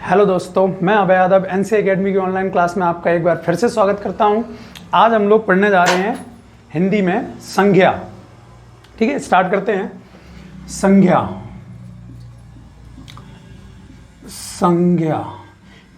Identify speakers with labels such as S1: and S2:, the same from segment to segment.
S1: Hello दोस्तों, मैं अभय Yadav NC academy की ऑनलाइन क्लास में आपका एक बार फिर से स्वागत करता हूं। आज हम लोग पढ़ने जा रहे हैं हिंदी में संज्ञा। ठीक है, स्टार्ट करते हैं। संज्ञा। संज्ञा,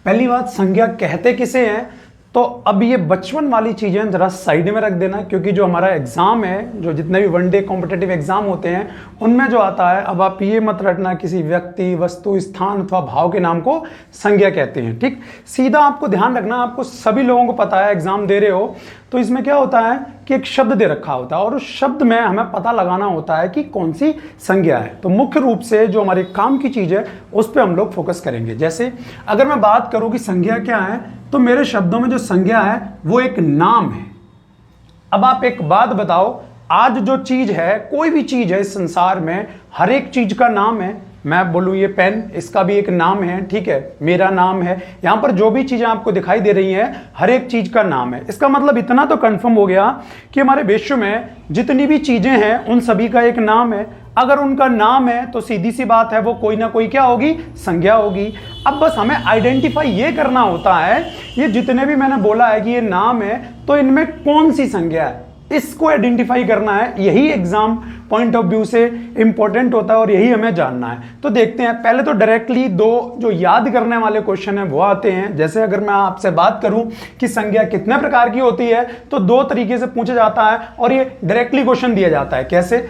S1: पहली बात, संज्ञा कहते किसे हैं? तो अब ये बचपन वाली चीज़ें जरा साइड में रख देना, क्योंकि जो हमारा एग्ज़ाम है, जो जितने भी वनडे कॉम्पिटिटिव एग्ज़ाम होते हैं उनमें जो आता है, अब आप ये मत रटना किसी व्यक्ति, वस्तु, स्थान अथवा भाव के नाम को संज्ञा कहते हैं। ठीक, सीधा आपको ध्यान रखना, आपको सभी लोगों को पता है, एग्ज़ाम दे रहे हो तो इसमें क्या होता है कि एक शब्द दे रखा होता है और उस शब्द में हमें पता लगाना होता है कि कौन सी संज्ञा है। तो मुख्य रूप से जो हमारे काम की चीज़ है उस पर हम लोग फोकस करेंगे। जैसे अगर मैं बात करूं कि संज्ञा क्या है, तो मेरे शब्दों में जो संज्ञा है वो एक नाम है। अब आप एक बात बताओ, आज जो चीज है, कोई भी चीज है इस संसार में, हर एक चीज का नाम है। मैं बोलूं ये पेन, इसका भी एक नाम है। ठीक है, मेरा नाम है। यहां पर जो भी चीजें आपको दिखाई दे रही हैं, हर एक चीज का नाम है। इसका मतलब इतना तो कंफर्म हो गया कि हमारे विश्व में जितनी भी चीजें हैं उन सभी का एक नाम है। अगर उनका नाम है तो सीधी सी बात है, वो कोई ना कोई क्या होगी, संज्ञा होगी। अब बस हमें आइडेंटिफाई ये करना होता है, ये जितने भी मैंने बोला है कि ये नाम है, तो इनमें कौन सी संज्ञा है, इसको आइडेंटिफाई करना है। यही एग्जाम पॉइंट ऑफ व्यू से इंपॉर्टेंट होता है और यही हमें जानना है। तो देखते हैं, पहले तो डायरेक्टली दो जो याद करने वाले क्वेश्चन है वो आते हैं। जैसे अगर मैं आपसे बात करूं कि संज्ञा कितने प्रकार की होती है, तो दो तरीके से पूछा जाता है और ये डायरेक्टली क्वेश्चन दिया जाता है। कैसे?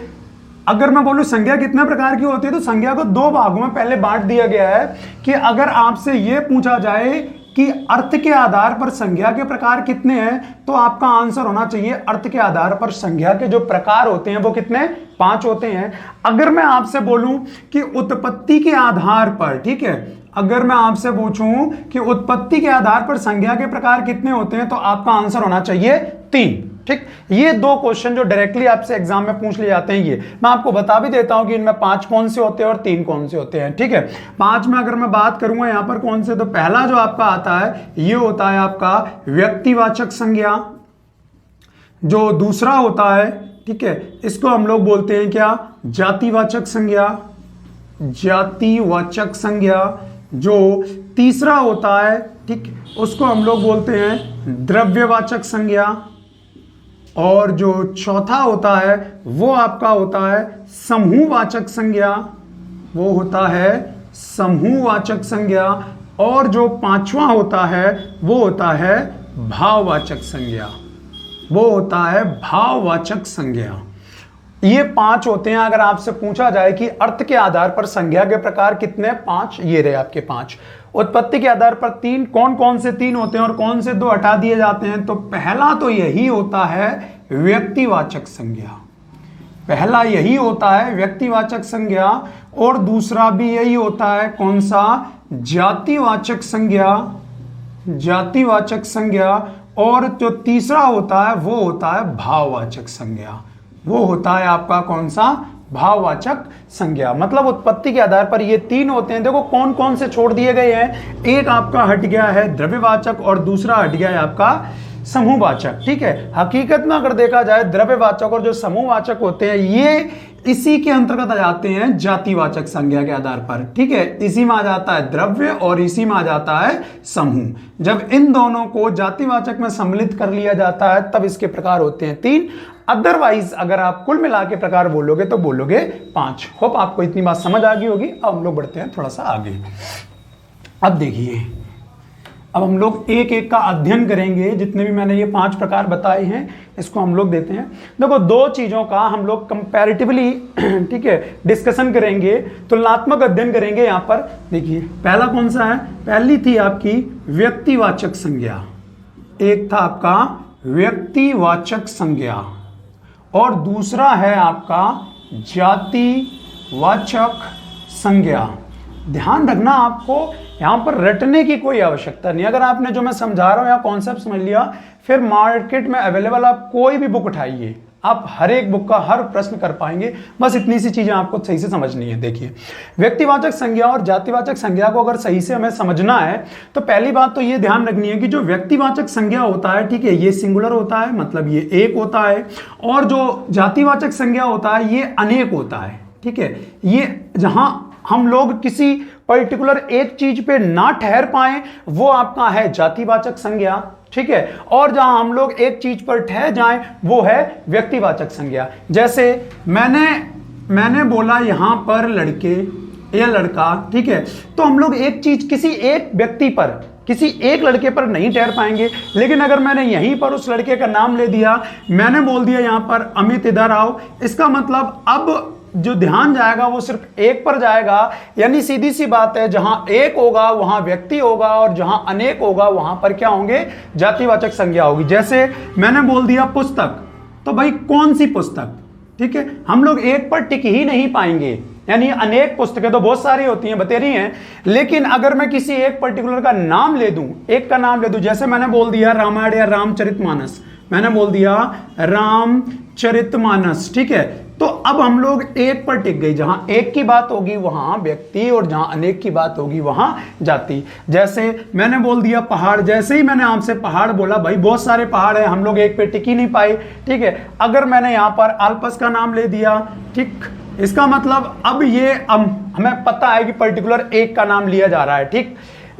S1: अगर मैं बोलूं संज्ञा कितने प्रकार की होती है, तो संज्ञा को दो भागों में पहले बांट दिया गया है कि अगर आपसे यह पूछा जाए कि अर्थ के आधार पर संज्ञा के प्रकार कितने हैं, तो आपका आंसर होना चाहिए अर्थ के आधार पर संज्ञा के जो प्रकार होते हैं वो कितने, 5 होते हैं। अगर मैं आपसे बोलूं कि उत्पत्ति के आधार पर, ठीक है, अगर मैं आपसे पूछूं कि उत्पत्ति के आधार पर संज्ञा के प्रकार कितने होते हैं, तो आपका आंसर होना चाहिए 3। ठीक, ये दो क्वेश्चन जो डायरेक्टली आपसे एग्जाम में पूछ लिए जाते हैं, ये मैं आपको बता भी देता हूं कि इनमें 5 कौन से होते हैं और 3 कौन से होते हैं। ठीक है, 5 में अगर मैं बात करूंगा यहां पर कौन से, तो पहला जो आपका आता है ये होता है आपका व्यक्तिवाचक संज्ञा। जो दूसरा होता है, ठीक है, इसको हम लोग बोलते हैं क्या, जातिवाचक संज्ञा। जातिवाचक संज्ञा। जो तीसरा होता है, ठीक, उसको हम लोग बोलते हैं द्रव्यवाचक संज्ञा। और जो चौथा होता है वो आपका होता है समूहवाचक संज्ञा। वो होता है समूहवाचक संज्ञा। और जो पांचवा होता है वो होता है भाववाचक संज्ञा। वो होता है भाववाचक संज्ञा। ये 5 होते हैं। अगर आपसे पूछा जाए कि अर्थ के आधार पर संज्ञा के प्रकार कितने, 5, ये रहे आपके 5। उत्पत्ति के आधार पर 3, कौन कौन से 3 होते हैं और कौन से 2 हटा दिए जाते हैं, तो पहला तो यही होता है व्यक्तिवाचक संज्ञा। पहला यही होता है व्यक्तिवाचक संज्ञा, और दूसरा भी यही होता है, कौन सा, जातिवाचक संज्ञा। जातिवाचक संज्ञा। और जो तीसरा होता है वो होता है भाववाचक संज्ञा। वो होता है आपका कौन सा, भाववाचक संज्ञा। मतलब उत्पत्ति के आधार पर ये 3 होते हैं। देखो कौन कौन से छोड़ दिए गए हैं, एक आपका हट गया है द्रव्यवाचक और दूसरा हट गया है आपका समूहवाचक। ठीक है, हकीकत में अगर देखा जाए द्रव्यवाचक और जो समूहवाचक होते हैं ये इसी के अंतर्गत आ जाते हैं जातिवाचक संज्ञा के आधार पर। ठीक है, इसी में आ जाता है द्रव्य और इसी में आ जाता है समूह। जब इन दोनों को जातिवाचक में सम्मिलित कर लिया जाता है तब इसके प्रकार होते हैं 3। अदरवाइज अगर आप कुल मिला के प्रकार बोलोगे तो बोलोगे 5। होप आपको इतनी बात समझ आ गई होगी। अब हम लोग बढ़ते हैं थोड़ा सा आगे। अब देखिए, अब हम लोग एक एक का अध्ययन करेंगे। जितने भी मैंने ये 5 प्रकार बताए हैं इसको हम लोग देते हैं। देखो 2 चीजों का हम लोग कंपैरेटिवली, ठीक है, डिस्कशन करेंगे, तुलनात्मक अध्ययन करेंगे। यहां पर देखिए पहला कौन सा है, पहली थी आपकी व्यक्तिवाचक संज्ञा। एक था आपका व्यक्तिवाचक संज्ञा और दूसरा है आपका जातिवाचक संज्ञा। ध्यान रखना, आपको यहां पर रटने की कोई आवश्यकता नहीं। अगर आपने जो मैं समझा रहा हूं यहाँ कॉन्सेप्ट समझ लिया, फिर मार्केट में अवेलेबल आप कोई भी बुक उठाइए, आप हर एक बुक का हर प्रश्न कर पाएंगे। बस इतनी सी चीजें आपको सही से समझनी है। देखिए, व्यक्तिवाचक संज्ञा और जातिवाचक संज्ञा को अगर सही से हमें समझना है तो पहली बात तो ये ध्यान रखनी है कि जो व्यक्तिवाचक संज्ञा होता है, ठीक है, ये सिंगुलर होता है, मतलब ये एक होता है, और जो जातिवाचक संज्ञा होता है ये अनेक होता है। ठीक है, ये जहां हम लोग किसी पर्टिकुलर एक चीज पे ना ठहर पाए वो आपका है जातिवाचक संज्ञा, ठीक है। और जहां हम लोग एक चीज पर ठहर जाएं वो है व्यक्तिवाचक संज्ञा। जैसे मैंने बोला यहां पर लड़के या लड़का, ठीक है, तो हम लोग एक चीज किसी एक व्यक्ति पर, किसी एक लड़के पर नहीं ठहर पाएंगे। लेकिन अगर मैंने यहीं पर उस लड़के का नाम ले दिया, मैंने बोल दिया यहां पर अमित इधर आओ, इसका मतलब अब जो ध्यान जाएगा वो सिर्फ एक पर जाएगा। यानी सीधी सी बात है, जहां एक होगा वहां व्यक्ति होगा और जहां अनेक होगा वहां पर क्या होंगे, जातिवाचक संज्ञा होगी। जैसे मैंने बोल दिया पुस्तक, तो भाई कौन सी पुस्तक, ठीक है, हम लोग एक पर टिक ही नहीं पाएंगे। यानी अनेक पुस्तकें तो बहुत सारी होती हैं, बतेरी हैं, लेकिन अगर मैं किसी एक पर्टिकुलर का नाम ले दूं, एक का नाम ले दूं, जैसे मैंने बोल दिया रामायण या रामचरितमानस, मैंने बोल दिया रामचरितमानस, ठीक है, तो अब हम लोग एक पर टिक गए। जहां एक की बात होगी वहां व्यक्ति और जहां अनेक की बात होगी वहां जाति। जैसे मैंने बोल दिया पहाड़, जैसे ही मैंने आपसे पहाड़ बोला, भाई बहुत सारे पहाड़ हैं, हम लोग एक पे टिक ही नहीं पाए, ठीक है। अगर मैंने यहां पर आल्पस का नाम ले दिया, ठीक, इसका मतलब अब ये हमें पता है कि पर्टिकुलर एक का नाम लिया जा रहा है, ठीक।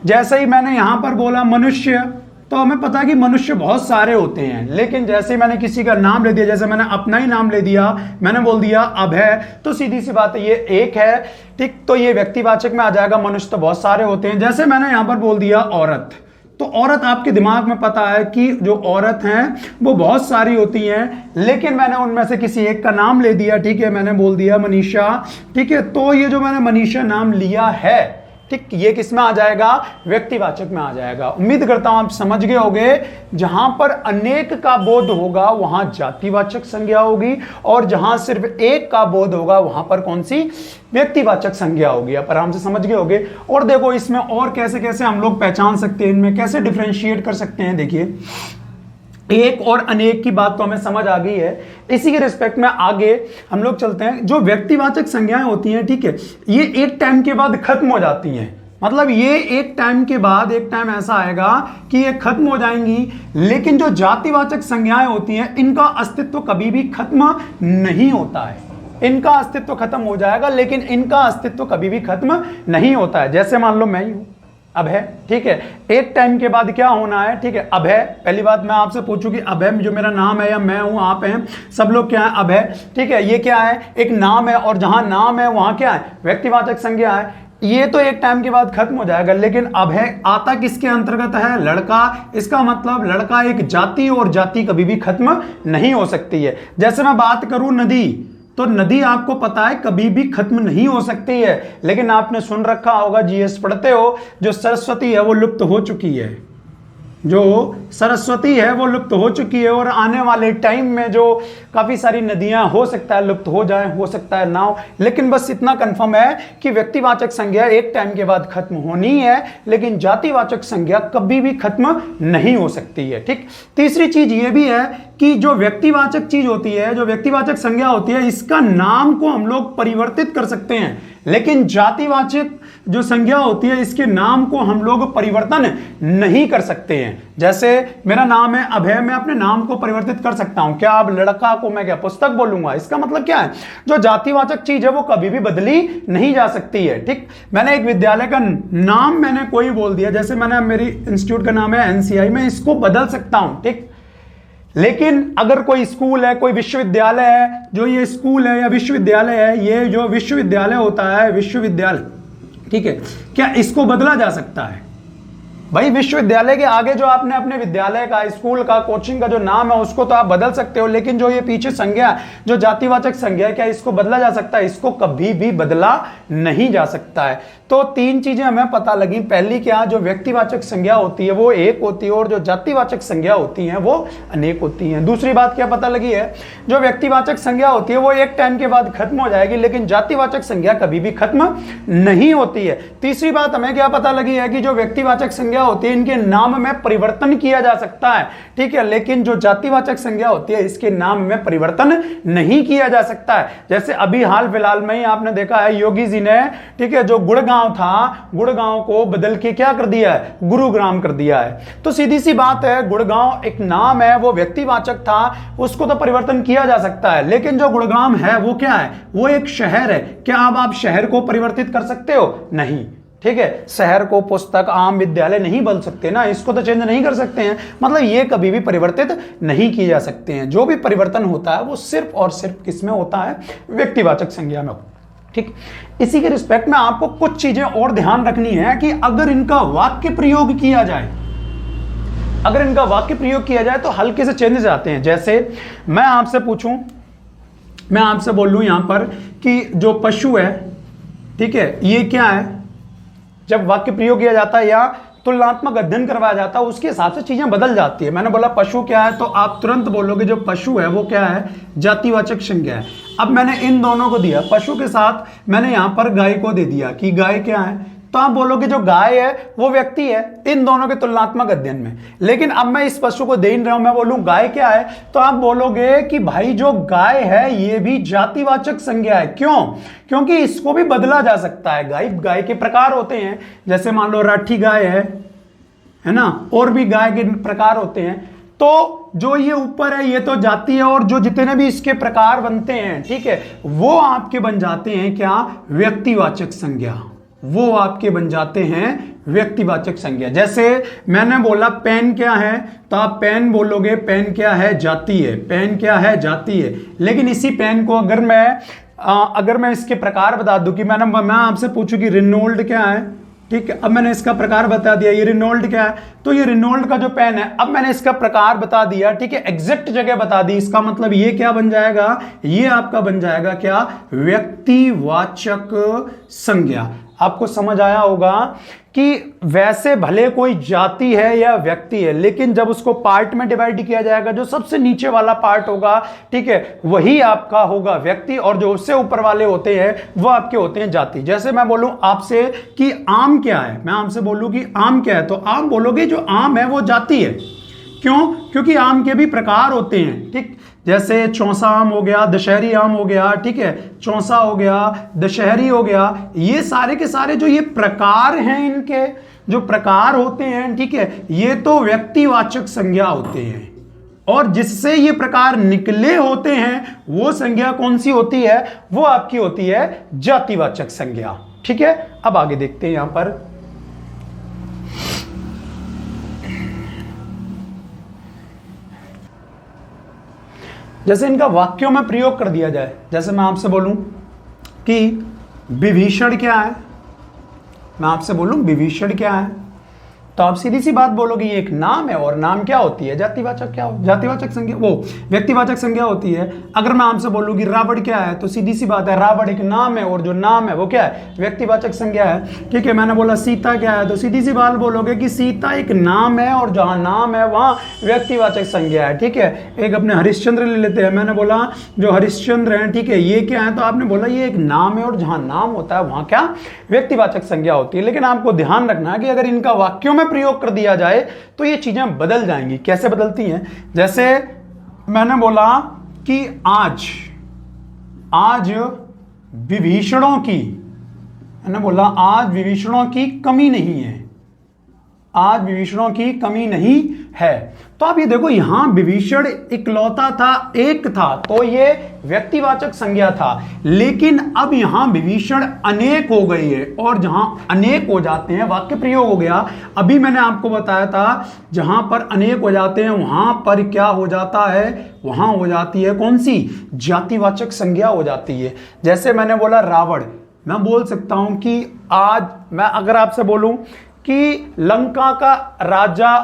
S1: जैसे ही मैंने यहां पर बोला मनुष्य, तो हमें पता है कि मनुष्य बहुत सारे होते हैं, लेकिन जैसे ही मैंने किसी का नाम ले दिया, जैसे मैंने अपना ही नाम ले दिया, मैंने बोल दिया अभय, तो सीधी सी बात है ये एक है, ठीक, तो ये व्यक्तिवाचक में आ जाएगा। मनुष्य तो बहुत सारे होते हैं। जैसे मैंने यहां पर बोल दिया औरत, तो औरत आपके दिमाग में पता है कि जो औरत हैं वो बहुत सारी होती हैं, लेकिन मैंने उनमें से किसी एक का नाम ले दिया, ठीक है, मैंने बोल दिया मनीषा, ठीक है, तो ये जो मैंने मनीषा नाम लिया है, ठीक, ये किस में आ जाएगा, व्यक्तिवाचक में आ जाएगा। उम्मीद करता हूं आप समझ गए होंगे, जहां पर अनेक का बोध होगा वहां जातिवाचक संज्ञा होगी और जहां सिर्फ एक का बोध होगा वहां पर कौन सी, व्यक्तिवाचक संज्ञा होगी। आप आराम से समझ गए होंगे। और देखो इसमें और कैसे कैसे हम लोग पहचान सकते हैं, इनमें कैसे डिफरेंशिएट कर सकते हैं। देखिए एक और अनेक की बात तो हमें समझ आ गई है। इसी के रिस्पेक्ट में आगे हम लोग चलते हैं। जो व्यक्तिवाचक संज्ञाएं होती हैं, ठीक है, ये एक टाइम के बाद खत्म हो जाती हैं। मतलब ये एक टाइम के बाद एक टाइम ऐसा आएगा कि ये खत्म हो जाएंगी, लेकिन जो जातिवाचक संज्ञाएं होती हैं इनका अस्तित्व कभी भी खत्म नहीं होता है। इनका अस्तित्व खत्म हो जाएगा लेकिन इनका अस्तित्व कभी भी खत्म नहीं होता है। जैसे मान लो मैं ही हूं अभय, ठीक है, एक टाइम के बाद क्या होना है, ठीक है, अभय, पहली बात मैं आपसे पूछूं कि अभय जो मेरा नाम है या मैं हूं, आप हैं, सब लोग क्या है, अभय, ठीक है, ये क्या है, एक नाम है और जहां नाम है वहां क्या है, व्यक्तिवाचक संज्ञा है। ये तो एक टाइम के बाद खत्म हो जाएगा, लेकिन अभय आता किसके अंतर्गत है, लड़का। इसका मतलब लड़का एक जाति और जाति कभी भी खत्म नहीं हो सकती है। जैसे मैं बात करूं नदी, तो नदी आपको पता है कभी भी खत्म नहीं हो सकती है, लेकिन आपने सुन रखा होगा, जीएस पढ़ते हो, जो सरस्वती है वो लुप्त हो चुकी है, जो सरस्वती है वो लुप्त हो चुकी है और आने वाले टाइम में जो काफी सारी नदियां हो सकता है लुप्त हो जाए, हो सकता है ना हो, लेकिन बस इतना कंफर्म है कि व्यक्तिवाचक संज्ञा एक टाइम के बाद खत्म होनी है, लेकिन जातिवाचक संज्ञा कभी भी खत्म नहीं हो सकती है। ठीक, तीसरी चीज ये भी है कि जो व्यक्तिवाचक चीज होती है, जो व्यक्तिवाचक संज्ञा होती है, इसका नाम को हम लोग परिवर्तित कर सकते हैं, लेकिन जातिवाचक जो संज्ञा होती है इसके नाम को हम लोग परिवर्तन नहीं कर सकते हैं। जैसे मेरा नाम है अभय, मैं अपने नाम को परिवर्तित कर सकता हूं। क्या अब लड़का को मैं क्या पुस्तक बोलूंगा? इसका मतलब क्या है, जो जातिवाचक चीज है वो कभी भी बदली नहीं जा सकती है। ठीक, मैंने एक विद्यालय का नाम मैंने कोई बोल दिया, जैसे मैंने मेरी इंस्टीट्यूट का नाम है एनसीआई, मैं इसको बदल सकता हूं। ठीक, लेकिन अगर कोई स्कूल है, कोई विश्वविद्यालय है, जो ये स्कूल है या विश्वविद्यालय है, ये जो विश्वविद्यालय होता है, विश्वविद्यालय, ठीक है, क्या इसको बदला जा सकता है? भाई विश्वविद्यालय के आगे जो आपने अपने विद्यालय का, स्कूल का, कोचिंग का जो नाम है उसको तो आप बदल सकते हो, लेकिन जो ये पीछे संज्ञा, जो जातिवाचक संज्ञा है, क्या इसको बदला जा सकता है? इसको कभी भी बदला नहीं जा सकता है। तो तीन चीजें हमें पता लगी। पहली क्या, जो व्यक्तिवाचक संज्ञा होती है वो एक होती है और जो जातिवाचक संज्ञा होती है वो अनेक होती है। दूसरी बात क्या पता लगी है, जो व्यक्तिवाचक संज्ञा होती है वो एक टाइम के बाद खत्म हो जाएगी, लेकिन जातिवाचक संज्ञा कभी भी खत्म नहीं होती है। तीसरी बात हमें क्या पता लगी है कि जो व्यक्तिवाचक संज्ञा होती है इनके नाम में परिवर्तन किया जा सकता है, ठीक है, लेकिन जो जातिवाचक संज्ञा होती है इसके नाम में परिवर्तन नहीं किया जा सकता है। जैसे अभी हाल फिलहाल में ही आपने देखा है, योगी जी ने, ठीक है, जो गुड़गांव था, गुड़गांव को बदल के क्या कर दिया है, गुरुग्राम कर दिया है। तो सीधी सी बात है, गुड़गांव एक नाम है, वो व्यक्तिवाचक था, उसको तो परिवर्तन किया जा सकता है, लेकिन जो गुड़गांव है वो क्या है, वो एक शहर है। क्या अब आप शहर को परिवर्तित कर सकते हो? नहीं। ठीक है, शहर को पुस्तक, आम, विद्यालय नहीं बोल सकते ना, इसको तो चेंज नहीं कर सकते हैं, मतलब ये कभी भी परिवर्तित नहीं किए जा सकते हैं। जो भी परिवर्तन होता है वो सिर्फ और सिर्फ किसमें होता है, व्यक्तिवाचक संज्ञा में। ठीक, इसी के रिस्पेक्ट में आपको कुछ चीजें और ध्यान रखनी है कि अगर इनका वाक्य प्रयोग किया जाए, अगर इनका वाक्य प्रयोग किया जाए तो हल्के से चेंजेस आते हैं। जैसे मैं आपसे पूछूं, मैं आपसे बोल लूं यहां पर कि जो पशु है, ठीक है, ये क्या है, जब वाक्य प्रयोग किया जाता है या तुलनात्मक अध्ययन करवाया जाता है उसके हिसाब से चीजें बदल जाती है। मैंने बोला पशु क्या है, तो आप तुरंत बोलोगे जो पशु है वो क्या है, जातिवाचक संज्ञा है। अब मैंने इन दोनों को दिया, पशु के साथ मैंने यहां पर गाय को दे दिया कि गाय क्या है, तो आप बोलोगे जो गाय है वो व्यक्ति है इन दोनों के तुलनात्मक अध्ययन में। लेकिन अब मैं इस पशु को दे नहीं रहा हूं, मैं बोलूं गाय क्या है, तो आप बोलोगे कि भाई जो गाय है ये भी जातिवाचक संज्ञा है। क्यों? क्योंकि इसको भी बदला जा सकता है। गाय, गाय के प्रकार होते हैं, जैसे मान लो राठी गाय है ना, और भी गाय के प्रकार होते हैं। तो जो ये ऊपर है ये तो जाति है, और जो जितने भी इसके प्रकार बनते हैं, ठीक है, वो आपके बन जाते हैं क्या, व्यक्तिवाचक संज्ञा, वो आपके बन जाते हैं व्यक्तिवाचक संज्ञा। जैसे मैंने बोला पेन क्या है, तो आप पेन बोलोगे, पेन क्या है, जाति है, पेन क्या है, जाति है। लेकिन इसी पेन को अगर मैं इसके प्रकार बता दूं कि मैं आपसे पूछूं कि रिनोल्ड क्या है, ठीक है, अब मैंने इसका प्रकार बता दिया, ये रिनोल्ड क्या है, तो ये रिनोल्ड का जो पेन है, अब मैंने इसका प्रकार बता दिया, ठीक है, एग्जैक्ट जगह बता दी, इसका मतलब ये क्या बन जाएगा, ये आपका बन जाएगा क्या, व्यक्तिवाचक संज्ञा। आपको समझ आया होगा कि वैसे भले कोई जाति है या व्यक्ति है, लेकिन जब उसको पार्ट में डिवाइड किया जाएगा, जो सबसे नीचे वाला पार्ट होगा, ठीक है, वही आपका होगा व्यक्ति, और जो उससे ऊपर वाले होते हैं वो आपके होते हैं जाति। जैसे मैं बोलूं आपसे कि आम क्या है, मैं आपसे बोलूं कि आम क्या है, तो आप बोलोगे जो आम है वो जाति है। क्यों? क्योंकि आम के भी प्रकार होते हैं, ठीक, जैसे चौसा आम हो गया, दशहरी आम हो गया, ठीक है, चौसा हो गया, दशहरी हो गया, ये सारे के सारे जो ये प्रकार हैं, इनके जो प्रकार होते हैं, ठीक है, ये तो व्यक्तिवाचक संज्ञा होते हैं। और जिससे ये प्रकार निकले होते हैं वो संज्ञा कौन सी होती है, वो आपकी होती है जातिवाचक संज्ञा। ठीक है, अब आगे देखते हैं यहां पर। जैसे इनका वाक्यों में प्रयोग कर दिया जाए, जैसे मैं आपसे बोलूं कि विभीषण क्या है, मैं आपसे बोलूं विभीषण क्या है, तो आप सीधी सी बात बोलोगे ये एक नाम है, और नाम क्या होती है, जातिवाचक, क्या जातिवाचक संज्ञा, वो व्यक्तिवाचक संज्ञा होती है। अगर मैं आपसे बोलूं कि रावण क्या है, तो सीधी सी बात है रावण एक नाम है, और जो नाम है वो क्या है, व्यक्तिवाचक संज्ञा है। ठीक है, मैंने बोला सीता क्या है, तो सीधी सी बात बोलोगे कि सीता एक नाम है, और जहां नाम है वहां व्यक्तिवाचक संज्ञा है। ठीक है, एक अपने हरिश्चंद्र ले लेते हैं, मैंने बोला जो हरिश्चंद्र है, ठीक है, ये क्या है, तो आपने बोला ये एक नाम है, और जहां नाम होता है वहां क्या, व्यक्तिवाचक संज्ञा होती है। लेकिन आपको ध्यान रखना है कि अगर इनका वाक्यों में प्रयोग कर दिया जाए तो ये चीजें बदल जाएंगी। कैसे बदलती हैं? जैसे मैंने बोला कि आज विभीषणों की, मैंने बोला आज विभीषणों की कमी नहीं है, आज विभीषणों की कमी नहीं है। तो आप ये देखो, यहां विभीषण इकलौता था, एक था, तो ये व्यक्तिवाचक संज्ञा था। लेकिन अब यहां विभीषण अनेक हो गई है, और जहां अनेक हो जाते हैं वाक्य प्रयोग हो गया। अभी मैंने आपको बताया था जहां पर अनेक हो जाते हैं वहां पर क्या हो जाता है, वहां हो जाती है कौन सी, जातिवाचक संज्ञा हो जाती है। जैसे मैंने बोला रावण, मैं बोल सकता हूं कि आज मैं अगर आपसे बोलूं कि लंका का राजा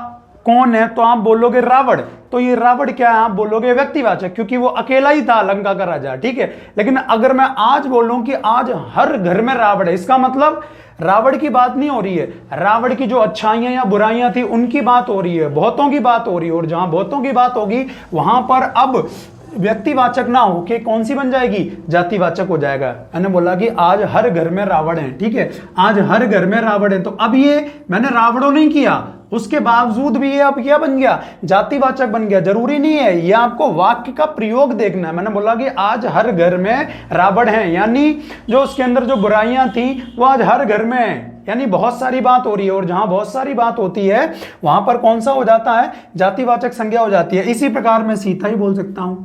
S1: कौन है, तो आप बोलोगे रावण, तो ये रावण क्या है, आप बोलोगे व्यक्तिवाचक, क्योंकि वो अकेला ही था लंका का राजा। ठीक है, लेकिन अगर मैं आज बोलूं कि आज हर घर में रावण है, इसका मतलब रावण की बात नहीं हो रही है, रावण की जो अच्छाइयां या बुराइयां थी उनकी बात हो रही है, बहुतों की बात हो रही है। और जहां बहुतों की बात होगी वहां पर अब व्यक्तिवाचक ना हो के कौन सी बन जाएगी, जातिवाचक हो जाएगा। मैंने बोला कि आज हर घर में रावण है, ठीक है, आज हर घर में रावण है, तो अब ये मैंने रावणों नहीं किया, उसके बावजूद भी ये अब क्या बन गया, जातिवाचक बन गया। जरूरी नहीं है, ये आपको वाक्य का प्रयोग देखना है। मैंने बोला कि आज हर घर में रावण है, यानी जो उसके अंदर जो बुराइयां थी वो आज हर घर में है, यानी बहुत सारी बात हो रही है। और जहां बहुत सारी बात होती है वहां पर कौन सा हो जाता है, जातिवाचक संज्ञा हो जाती है। इसी प्रकार मैं सीता ही बोल सकता हूं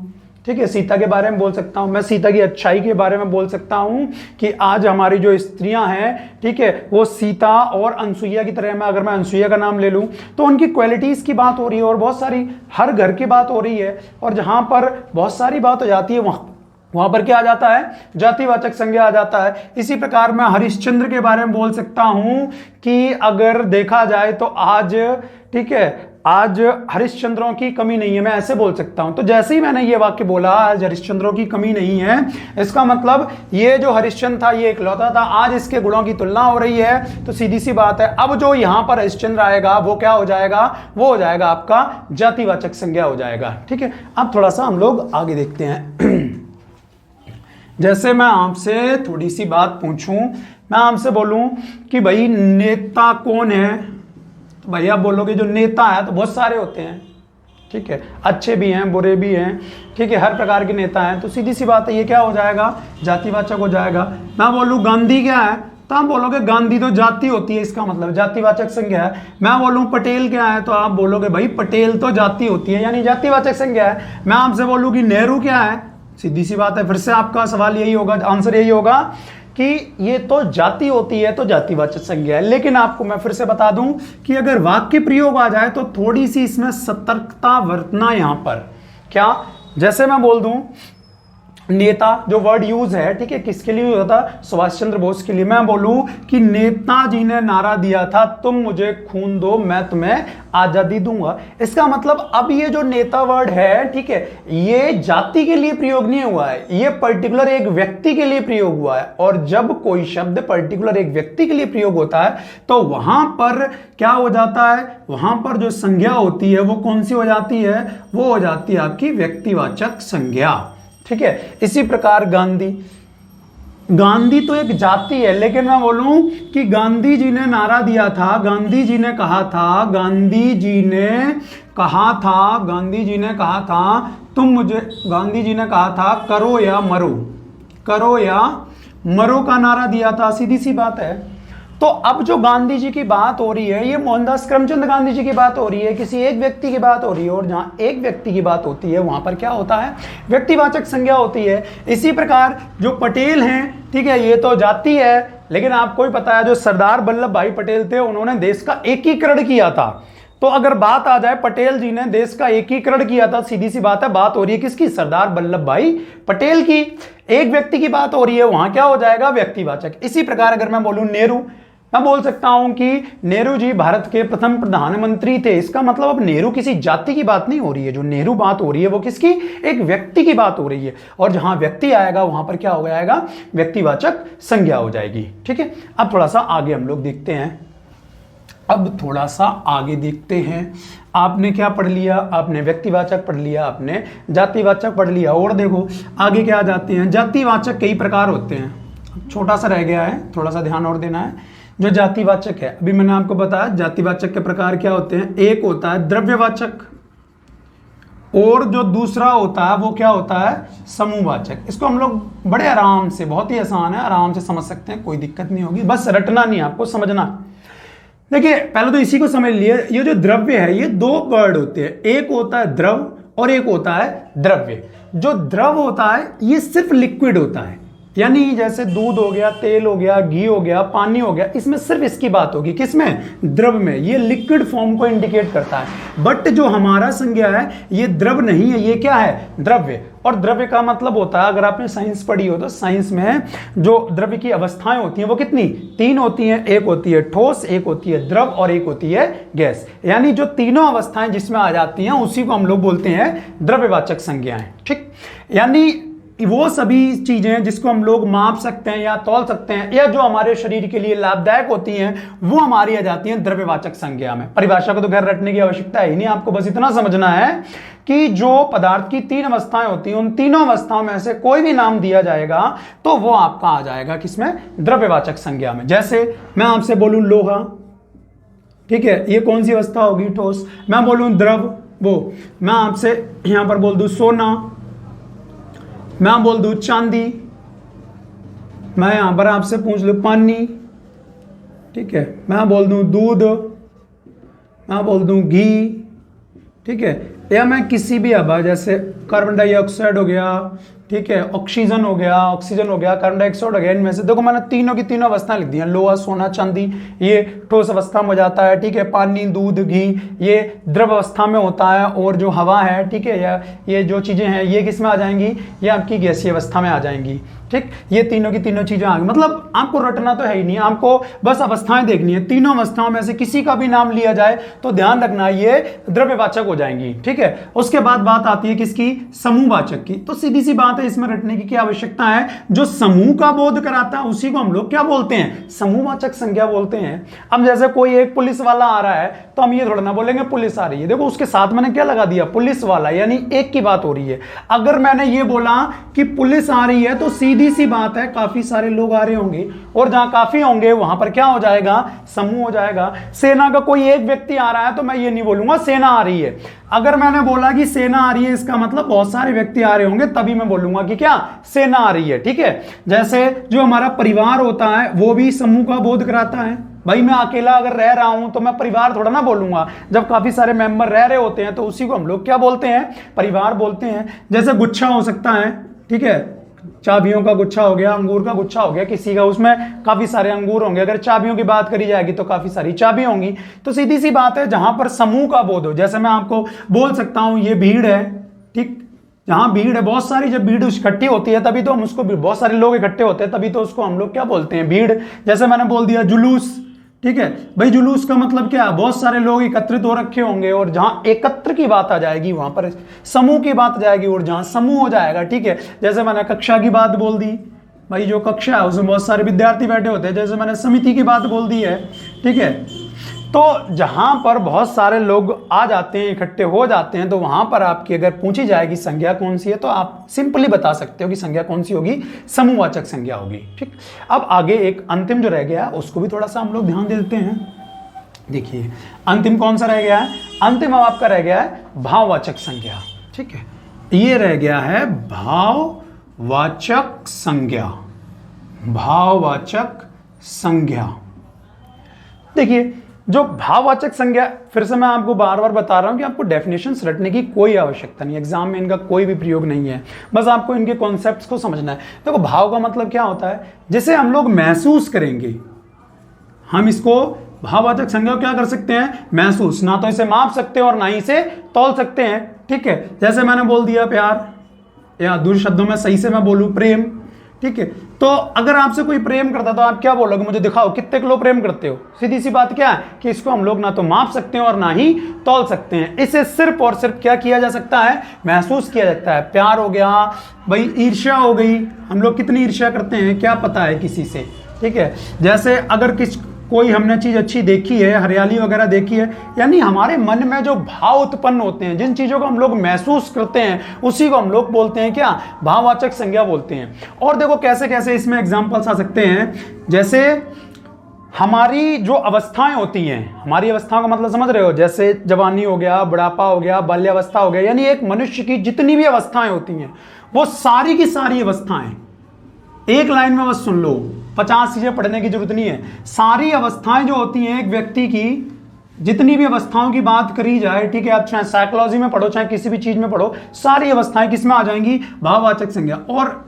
S1: ठीक है, सीता के बारे में बोल सकता हूं, मैं सीता की अच्छाई के बारे में बोल सकता हूं कि आज हमारी जो स्त्रियां हैं, ठीक है, वो सीता और अनसुईया की तरह, अगर मैं अनसुईया का नाम ले लूं तो उनकी क्वालिटीज की बात हो रही है और बहुत सारी हर घर की बात हो रही है। और जहां पर बहुत सारी बात हो जाती है वहां पर क्या आ जाता है, जातिवाचक संज्ञा आ जाता है। इसी प्रकार मैं हरिश्चंद्र के बारे में बोल सकता हूं कि अगर देखा जाए तो आज, ठीक है, आज हरिश्चंद्रों की कमी नहीं है, मैं ऐसे बोल सकता हूं। तो जैसे ही मैंने ये वाक्य बोला आज हरिश्चंद्रों की कमी नहीं है, इसका मतलब ये जो हरिश्चंद्र था ये इकलौता था, आज इसके गुणों की तुलना हो रही है। तो सीधी सी बात है, अब जो यहां पर हरिश्चंद्र आएगा वो क्या हो जाएगा, वो हो जाएगा आपका जातिवाचक संज्ञा हो जाएगा। ठीक है, अब थोड़ा सा हम लोग आगे देखते हैं। जैसे मैं आपसे थोड़ी सी बात पूछूं, मैं आपसे बोलूं कि भाई नेता कौन है, तो भाई आप बोलोगे जो नेता है तो बहुत सारे होते हैं, ठीक है, अच्छे भी हैं बुरे भी हैं, ठीक है, हर प्रकार के नेता हैं। तो सीधी सी बात है ये क्या हो जाएगा, जातिवाचक हो जाएगा। मैं बोलूं गांधी क्या है, तो आप बोलोगे गांधी तो जाति होती है, इसका मतलब जातिवाचक संज्ञा है। मैं बोलूं पटेल क्या है, तो आप बोलोगे भाई पटेल तो जाति होती है, यानी जातिवाचक संज्ञा है। मैं आपसे बोलूं कि नेहरू क्या है, सीधी सी बात है, फिर से आपका सवाल यही होगा, आंसर यही होगा कि ये तो जाति होती है, तो जातिवाचक संज्ञा है। लेकिन आपको मैं फिर से बता दूं कि अगर वाक्य प्रयोग आ जाए तो थोड़ी सी इसमें सतर्कता बरतना यहां पर। क्या, जैसे मैं बोल दूं नेता, जो वर्ड यूज है, ठीक है, किसके लिए होता, सुभाष चंद्र बोस के लिए। मैं बोलूं कि नेताजी ने नारा दिया था तुम मुझे खून दो मैं तुम्हें आजादी दूंगा, इसका मतलब अब ये जो नेता वर्ड है, ठीक है, ये जाति के लिए प्रयोग नहीं हुआ है, ये पर्टिकुलर एक व्यक्ति के लिए प्रयोग हुआ है। और जब कोई शब्द पर्टिकुलर एक व्यक्ति के लिए प्रयोग होता है तो वहां पर क्या हो जाता है, वहां पर जो संज्ञा होती है वो कौन सी हो जाती है, वो हो जाती है आपकी व्यक्तिवाचक संज्ञा। ठीक है, इसी प्रकार गांधी, गांधी तो एक जाति है, लेकिन मैं बोलूं कि गांधी जी ने नारा दिया था, गांधी जी ने कहा था, गांधी जी ने कहा था, गांधी जी ने कहा था तुम मुझे, गांधी जी ने कहा था करो या मरो, करो या मरो का नारा दिया था, सीधी सी बात है। तो अब जो गांधी जी की बात हो रही है ये मोहनदास करमचंद गांधी जी की बात हो रही है, किसी एक व्यक्ति की बात हो रही है, और जहां एक व्यक्ति की बात होती है वहां पर क्या होता है, व्यक्तिवाचक संज्ञा होती है। इसी प्रकार जो पटेल हैं, ठीक है, ये तो जाति है, लेकिन आपको ही पता है जो सरदार वल्लभ भाई पटेल थे उन्होंने देश का एकीकरण किया था। तो अगर बात आ जाए पटेल जी ने देश का एकीकरण किया था, सीधी सी बात है, बात हो रही है किसकी, सरदार वल्लभ भाई पटेल की। एक व्यक्ति की बात हो रही है, वहां क्या हो जाएगा, व्यक्तिवाचक। इसी प्रकार अगर मैं बोलूं नेहरू, मैं बोल सकता हूं कि नेहरू जी भारत के प्रथम प्रधानमंत्री थे, इसका मतलब अब नेहरू किसी जाति की बात नहीं हो रही है, जो नेहरू बात हो रही है वो किसकी, एक व्यक्ति की बात हो रही है। और जहां व्यक्ति आएगा वहां पर क्या हो जाएगा, व्यक्तिवाचक संज्ञा हो जाएगी। ठीक है, अब थोड़ा सा आगे हम लोग देखते हैं, अब थोड़ा सा आगे देखते हैं। आपने क्या पढ़ लिया, आपने व्यक्तिवाचक पढ़ लिया, आपने जातिवाचक पढ़ लिया, और देखो आगे क्या जाते हैं। जातिवाचक कई प्रकार होते हैं, छोटा सा रह गया है, थोड़ा सा ध्यान और देना है। जो जातिवाचक है, अभी मैंने आपको बताया जातिवाचक के प्रकार क्या होते हैं, एक होता है द्रव्यवाचक, और जो दूसरा होता है वो क्या होता है, समूहवाचक। इसको हम लोग बड़े आराम से, बहुत ही आसान है, आराम से समझ सकते हैं, कोई दिक्कत नहीं होगी, बस रटना नहीं, आपको समझना। देखिए पहले तो इसी को समझ लिए, ये जो द्रव्य है ये दो वर्ड होते हैं, एक होता है द्रव और एक होता है द्रव्य। जो द्रव होता है ये सिर्फ लिक्विड होता है, यानी जैसे दूध हो गया, तेल हो गया, घी हो गया, पानी हो गया, इसमें सिर्फ इसकी बात होगी, किसमें, द्रव में, ये लिक्विड फॉर्म को इंडिकेट करता है। बट जो हमारा संज्ञा है ये द्रव नहीं है, ये क्या है, द्रव्य। और द्रव्य का मतलब होता है, अगर आपने साइंस पढ़ी हो तो साइंस में जो द्रव्य की अवस्थाएं होती हैं वो कितनी, तीन होती हैं, एक होती है ठोस, एक होती है द्रव और एक होती है गैस। यानी जो तीनों अवस्थाएं जिसमें आ जाती हैं उसी को हम लोग बोलते हैं द्रव्यवाचक संज्ञाएं। ठीक, यानी वो सभी चीजें जिसको हम लोग माप सकते हैं या तौल सकते हैं या जो हमारे शरीर के लिए लाभदायक होती हैं वो हमारी आ जाती हैं द्रव्यवाचक संज्ञा में। परिभाषा को तो खैर रटने की आवश्यकता ही नहीं, आपको बस इतना समझना है कि जो पदार्थ की तीन अवस्थाएं होती हैं उन तीनों अवस्थाओं में से कोई भी नाम दिया जाएगा तो वो आपका आ जाएगा किसमें, द्रव्यवाचक संज्ञा में। जैसे मैं आपसे बोलूं लोहा, ठीक है, ये कौन सी अवस्था होगी, ठोस। मैं बोलूं द्रव, वो मैं आपसे यहां पर बोल दूं सोना, मैं बोल दूं चांदी, मैं यहां पर आपसे पूछ लूं पानी, ठीक है, मैं बोल दूं दूध, मैं बोल दूं घी, ठीक है, या मैं किसी भी हवा, जैसे कार्बन डाइऑक्साइड हो गया, ठीक है, ऑक्सीजन हो गया, कार्बन डाइऑक्साइड हो गया, इनमें से देखो मैंने तीनों की तीनों अवस्थाएं लिख दी हैं। लोहा, सोना, चांदी ये ठोस अवस्था में हो जाता है, ठीक है। पानी, दूध, घी ये द्रव अवस्था में होता है, और जो हवा है, ठीक है, या ये जो चीजें हैं ये किस में आ जाएंगी, ये आपकी गैसीय अवस्था में आ जाएंगी, ठीक। ये तीनों की तीनों चीजें आ गई, मतलब आपको रटना तो है ही नहीं, आपको बस अवस्थाएं देखनी है। तीनों अवस्थाओं में से किसी का भी नाम लिया जाए तो ध्यान रखना ये द्रव्यवाचक हो जाएंगी, ठीक है। उसके बाद बात आती है किसकी, समूहवाचक की। तो सीधी सी बात है, इसमें रटने की क्या आवश्यकता है, जो समूह का बोध कराता है उसी को हम लोग क्या बोलते हैं, समूहवाचक संज्ञा बोलते हैं। अब जैसे कोई एक पुलिस वाला आ रहा है तो हम ये थोड़ा ना बोलेंगे पुलिस आ रही है, देखो उसके साथ मैंने क्या लगा दिया, पुलिस वाला, यानी एक की बात हो रही है। अगर मैंने ये बोला कि पुलिस आ रही है तो सीधी सी बात है काफी सारे लोग आ रहे होंगे, और जहां काफी होंगे वहां पर क्या हो जाएगा, समूह हो जाएगा। सेना का कोई एक व्यक्ति आ रहा है तो मैं ये नहीं बोलूंगा सेना आ रही है। अगर मैंने बोला कि सेना आ रही है, इसका मतलब बहुत सारे व्यक्ति आ रहे होंगे, तभी मैं बोलूंगा कि क्या, सेना आ रही है, ठीक है। जैसे जो हमारा परिवार होता है वो भी समूह का बोध कराता है। भाई मैं अकेला अगर रह रहा हूं तो मैं परिवार थोड़ा ना बोलूंगा, जब काफी सारे मेंबर रह रहे होते हैं तो उसी को हम लोग क्या बोलते हैं, परिवार बोलते हैं। जैसे गुच्छा हो सकता है, ठीक है, चाबियों का गुच्छा हो गया, अंगूर का गुच्छा हो गया किसी का, उसमें काफी सारे अंगूर होंगे। अगर चाबियों की बात करी जाएगी तो काफी सारी चाबी होंगी। तो सीधी सी बात है, जहां पर समूह का बोध हो, जैसे मैं आपको बोल सकता हूं ये भीड़ है, ठीक, जहां भीड़ है बहुत सारी, जब भीड़ इकट्ठी होती है तभी तो हम उसको, बहुत सारे लोग इकट्ठे होते हैं तभी तो उसको हम लोग क्या बोलते हैं, भीड़। जैसे मैंने बोल दिया जुलूस, ठीक है भाई, जुलूस का मतलब क्या, बहुत सारे लोग एकत्रित हो रखे होंगे, और जहां एकत्र की बात आ जाएगी वहां पर समूह की बात आ जाएगी, और जहां समूह हो जाएगा, ठीक है। जैसे मैंने कक्षा की बात बोल दी, भाई जो कक्षा है उसमें बहुत सारे विद्यार्थी बैठे होते हैं। जैसे मैंने समिति की बात बोल दी है, ठीक है। तो जहां पर बहुत सारे लोग आ जाते हैं, इकट्ठे हो जाते हैं, तो वहां पर आपकी अगर पूछी जाएगी संज्ञा कौन सी है, तो आप सिंपली बता सकते हो कि संज्ञा कौन सी होगी, समूहवाचक संज्ञा होगी, ठीक। अब आगे एक अंतिम जो रह गया उसको भी थोड़ा सा हम लोग ध्यान दे देते हैं। देखिए अंतिम कौन सा रह गया है, अंतिम अब आपका रह गया है भाववाचक संज्ञा, ठीक है। ये रह गया है भाववाचक संज्ञा, भाववाचक संज्ञा। देखिए जो भाववाचक संज्ञा, फिर से मैं आपको बार बार बता रहा हूं कि आपको डेफिनेशंस रटने की कोई आवश्यकता नहीं, एग्जाम में इनका कोई भी प्रयोग नहीं है, बस आपको इनके कॉन्सेप्ट्स को समझना है। देखो भाव का मतलब क्या होता है, जिसे हम लोग महसूस करेंगे, हम इसको भाववाचक संज्ञा क्या कर सकते हैं, महसूस, ना तो इसे माप सकते हैं और ना ही इसे तौल सकते हैं, ठीक है। जैसे मैंने बोल दिया प्यार, या दूसरे शब्दों में सही से मैं बोलूं प्रेम, ठीक है। तो अगर आपसे कोई प्रेम करता तो आप क्या बोलोगे, मुझे दिखाओ कितने किलो प्रेम करते हो। सीधी सी बात क्या है कि इसको हम लोग ना तो माप सकते हैं और ना ही तौल सकते हैं, इसे सिर्फ और सिर्फ क्या किया जा सकता है, महसूस किया जाता है। प्यार हो गया भाई, ईर्ष्या हो गई, हम लोग कितनी ईर्ष्या करते हैं क्या पता है किसी से, ठीक है। जैसे अगर कोई हमने चीज अच्छी देखी है, हरियाली वगैरह देखी है, यानी हमारे मन में जो भाव उत्पन्न होते हैं, जिन चीजों को हम लोग महसूस करते हैं, उसी को हम लोग बोलते हैं क्या, भाववाचक संज्ञा बोलते हैं। और देखो कैसे कैसे इसमें एग्जांपल्स आ सकते हैं। जैसे हमारी जो अवस्थाएं होती हैं, हमारी अवस्थाओं का मतलब समझ रहे हो, जैसे जवानी हो गया, बुढ़ापा हो गया, बाल्यावस्था हो गया, यानी एक मनुष्य की जितनी भी अवस्थाएं होती हैं वो सारी की सारी अवस्थाएं, एक लाइन में बस सुन लो, 50 चीजें पढ़ने की जरूरत नहीं है। सारी अवस्थाएं जो होती हैं एक व्यक्ति की, जितनी भी अवस्थाओं की बात करी जाए, ठीक है, आप चाहे साइकोलॉजी में पढ़ो चाहे किसी भी चीज में पढ़ो, सारी अवस्थाएं किसमें आ जाएंगी, भाववाचक संज्ञा। और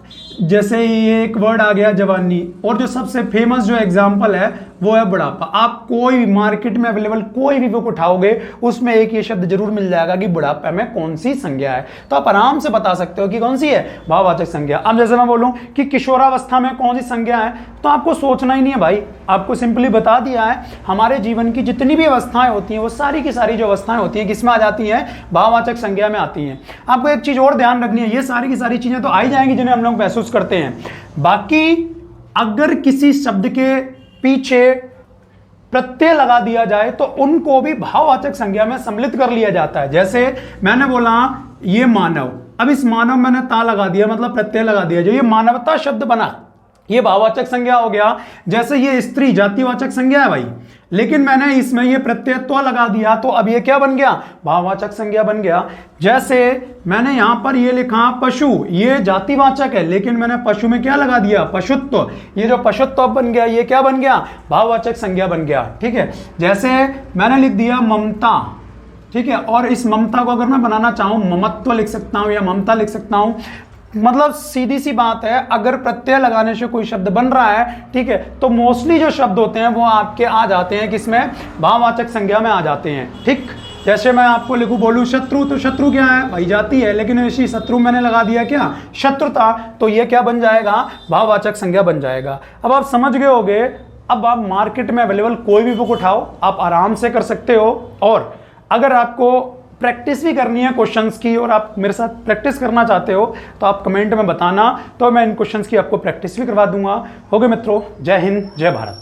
S1: जैसे ये एक वर्ड आ गया जवानी, और जो सबसे फेमस जो एग्जांपल है वो है बुढ़ापा। आप कोई भी मार्केट में अवेलेबल कोई भी बुक उठाओगे उसमें एक ये शब्द जरूर मिल जाएगा कि बुढ़ापे में कौन सी संज्ञा है, तो आप आराम से बता सकते हो कि कौन सी है, भाववाचक संज्ञा। अब जैसे मैं बोलूं कि किशोरावस्था में कौन सी संज्ञा है, तो आपको सोचना ही नहीं है भाई, आपको सिंपली बता दिया है हमारे जीवन की जितनी भी अवस्थाएं होती हैं वो सारी की सारी जो अवस्थाएं होती हैं किसमें आ जाती हैं, भाववाचक संज्ञा में आती हैं। आपको एक चीज और ध्यान रखनी है, ये सारी की सारी चीजें तो आ ही जाएंगी जिन्हें हम लोग महसूस करते हैं। बाकी अगर किसी शब्द के पीछे प्रत्यय लगा दिया जाए तो उनको भी भाववाचक संज्ञा में सम्मिलित कर लिया जाता है। जैसे मैंने बोला ये मानव, अब इस मानव मैंने ता लगा दिया, मतलब प्रत्यय लगा दिया, जो ये मानवता शब्द बना ये भाववाचक संज्ञा हो गया। जैसे ये स्त्री जातिवाचक संज्ञा है भाई, लेकिन मैंने इसमें ये प्रत्ययत्व लगा दिया तो अब ये क्या बन गया, भाववाचक संज्ञा बन गया। जैसे मैंने यहां पर ये लिखा पशु, ये जातिवाचक है, लेकिन मैंने पशु में क्या लगा दिया, पशुत्व, ये जो पशुत्व बन गया ये क्या बन गया, भाववाचक संज्ञा बन गया, ठीक है। जैसे मैंने लिख दिया ममता, ठीक है। और इस ममता को अगर मैं बनाना चाहूं, ममत्व लिख सकता हूं या ममता लिख सकता हूं। मतलब सीधी सी बात है, अगर प्रत्यय लगाने से कोई शब्द बन रहा है, ठीक है, तो मोस्टली जो शब्द होते हैं वो आपके आ जाते हैं किसमें, भाववाचक संज्ञा में आ जाते हैं। ठीक, जैसे मैं आपको लिखूं, बोलूं शत्रु, तो शत्रु क्या है भाई, जाती है, लेकिन इसी शत्रु मैंने लगा दिया क्या, शत्रुता, तो ये क्या बन जाएगा, भाववाचक संज्ञा बन जाएगा। अब आप समझ गए होंगे। अब आप मार्केट में अवेलेबल कोई भी बुक उठाओ, आप आराम से कर सकते हो। और अगर आपको प्रैक्टिस भी करनी है क्वेश्चंस की और आप मेरे साथ प्रैक्टिस करना चाहते हो तो आप कमेंट में बताना, तो मैं इन क्वेश्चंस की आपको प्रैक्टिस भी करवा दूंगा। हो गए मित्रों, जय हिंद जय भारत।